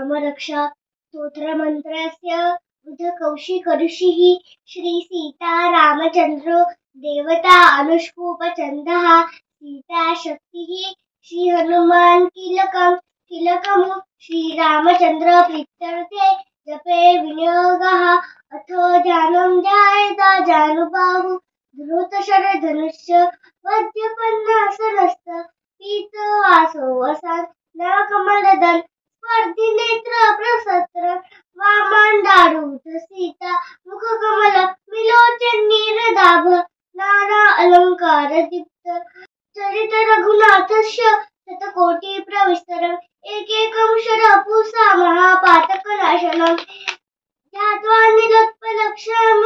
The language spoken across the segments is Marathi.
रामरक्षा स्तोत्रमन्त्रस्य बुधकौशिक ऋषिः श्री सीता रामचन्द्रो देवता अनुष्कूपचन्दः सीता शक्तिः श्री हनुमान कीलकम् श्रीरामचन्द्र प्रीत्यर्थे जपे विनियोगः अथो ध्यानं ध्यायेत जानुबाहु धृतशरधनुष्य वद्यपन्नासनस्थ पीतवासो वसान् नवकमलदल स्पर्धिनेत्र प्रसत्र वामाण्डारूढ सीता मुखकमल विलोचन्निरदाभ नाना अलङ्कार दीप्त चरित रघुनाथस्य शतकोटि प्रविस्तरम् एकैकं शरपूषा महापातकनाशनम् ध्यात्वा निरुत्पलक्षं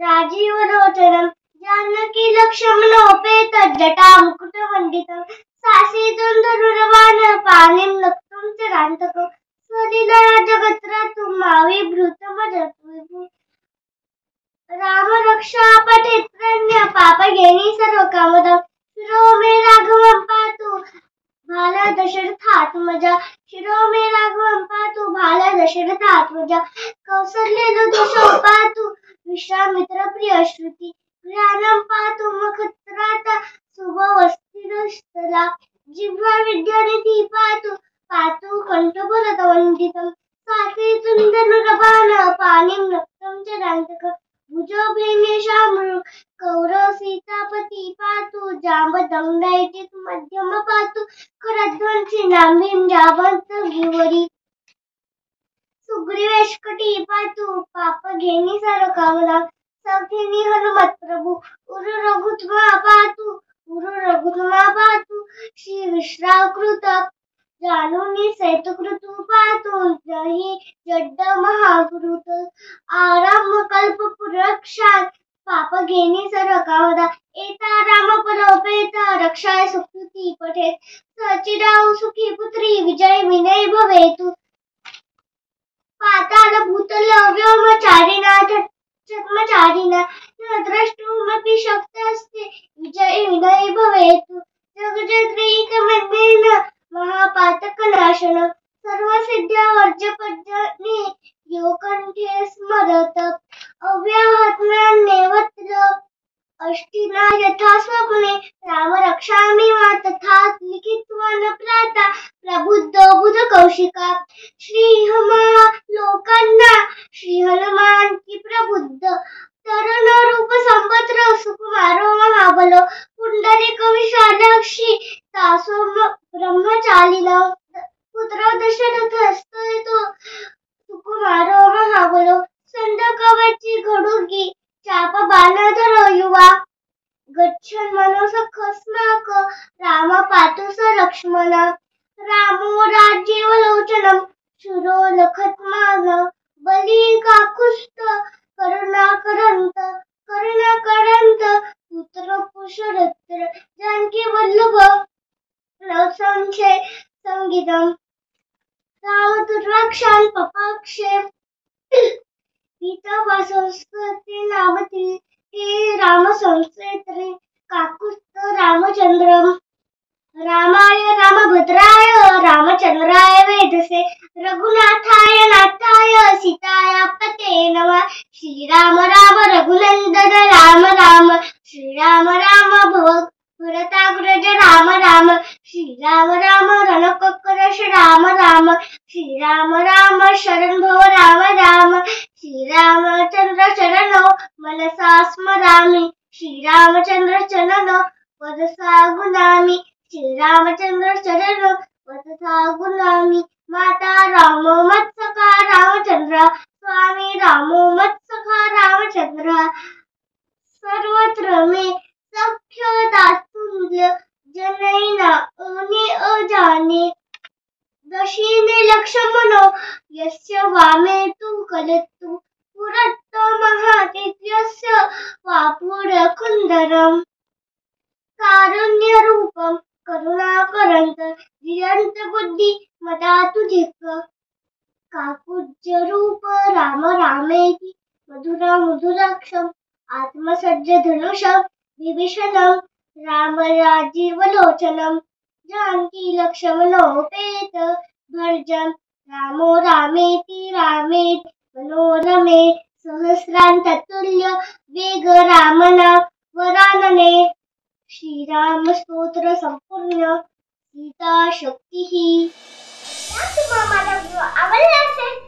राजीवलोचनं जानकी लक्ष्मणोपेत जटा मुकुटमण्डितं सासीतुं धनुर्वाण पाणिं नक्तं चरान्तकं स्वलीलया जगत्रातुं माविभृतमजद्विभु रामरक्षा पठेत्प्रण्य पापगेनि सर्वकामदं शिरो मे राघवं पातु भाला दशरथात्मजा शिरो मे राघवं पातु भाला दशरथात्मजा कौसल्यदुदुषो पातु विश्वामित्र प्रियश्रुति ज्ञानं पातु मखत्राता शुभवस्तिरस्थला जिह्वा विद्यानिधि पातु कण्ठभरतवन्दितं सासीतुं धनुर्बाण पाणिं नक्तं चरान्तकं भुजोभेनेशामृ कौरव सीतापति पातु जाम्बदण्डैटित मध्यम पातु करध्वंसी नाम्भीं जावन्त गिरिवरी सुग्रीवेशकटी पातु पापघेनि सर्वकामदां सौखेनि हनुमत् प्रभु उरु रघुत्तमा पातु श्री विश्राकृत जानुनी सेतुकृतु पातु जहि जड्ड महाकृत आराम कल्प पुरक्षात् पापघेनि सर्वकामदा एता रामपरोपेत रक्षाय सुकृती पठेत् सचिराउ सुखी पुत्री विजय विनय भवेतु पाताल भूतल व्योमचारिणा चक्मचारिणा न द्रष्टुमपि शक्तस्ते विजय विनय भवेतु जगजत्रीकमन्येन महापातकनाशनं सर्वसिद्ध्यावर्जपद्यनि यो कण्ठे स्मरत अव्याहत्म्यान्नेवत्र अष्टिना यथा स्वप्ने रामरक्षामि तथा लिखित्वा न प्राता प्रबुद्धो बुधकौशिका श्रीहमालोकन्ना श्री हनुमान की प्रबुद्ध तरुण रूप संपत्र सुकुमारो महाबलो पुंडरीक विशालाक्षी तासो ब्रह्मचारिणो पुत्र दशरथस्ततो सुकुमारो महाबलो संदकवची घडुगी चाप बाणधरो युवा गच्छन् मनोसखस्माक राम पातु स लक्ष्मण रामो राज्यवलोचनं शूरो लखत्मान बली काकुस्त करुणाकरंत पुत्र पुरुषरत्र जानकी वल्लभ नवसंशय संगीतम राम दुर्वाक्षान् पपाक्षे पीतवासंस्कृते नामति ते राम संस्कृते काकुस्त रामचंद्रम रामाय रामभद्राय रामचंद्राय वेदसे रघुनाथाय नाथाय सीताय पते नमः श्रीराम राम रघुनंदन राम राम श्रीराम राम भरताग्रज राम राम श्रीराम राम रणकक्करश राम राम श्रीराम राम शरण भव राम राम श्रीरामचंद्र चरणो मनसा स्मरामि श्रीरामचंद्र चरणो वदसा गुणामि श्रीरामचंद्र चरणो वदसा गुणामि माता रामो मत्सखा रामचंद्र स्वामी रामो मत्सखा रामचंद्र सर्वत्र मे सख्य दातुल्य जनैना ओने अजाने दक्षिणे लक्ष्मणो यस्य वामे तु कलत्तु पुरत्त महातेजस्य वापुरकुन्दरम् कारुण्यरूपं करुणाकरंत धियंत बुद्धि मदा तुझिक काकुज्य रूप राम रामेति मधुरा मधुराक्षम आत्मसज्ज धनुषं विभीषणं राम राजीवलोचनं जानकी लक्ष्मणोपेत भर्जं रामो रामेति रामेति मनोरमे सहस्रान्ततुल्य वेग रामनाम वरानने. श्रीराम स्तोत्र संपूर्ण सीता शक्ती. तुम्हाला माझा व्हिडिओ आवडला असेल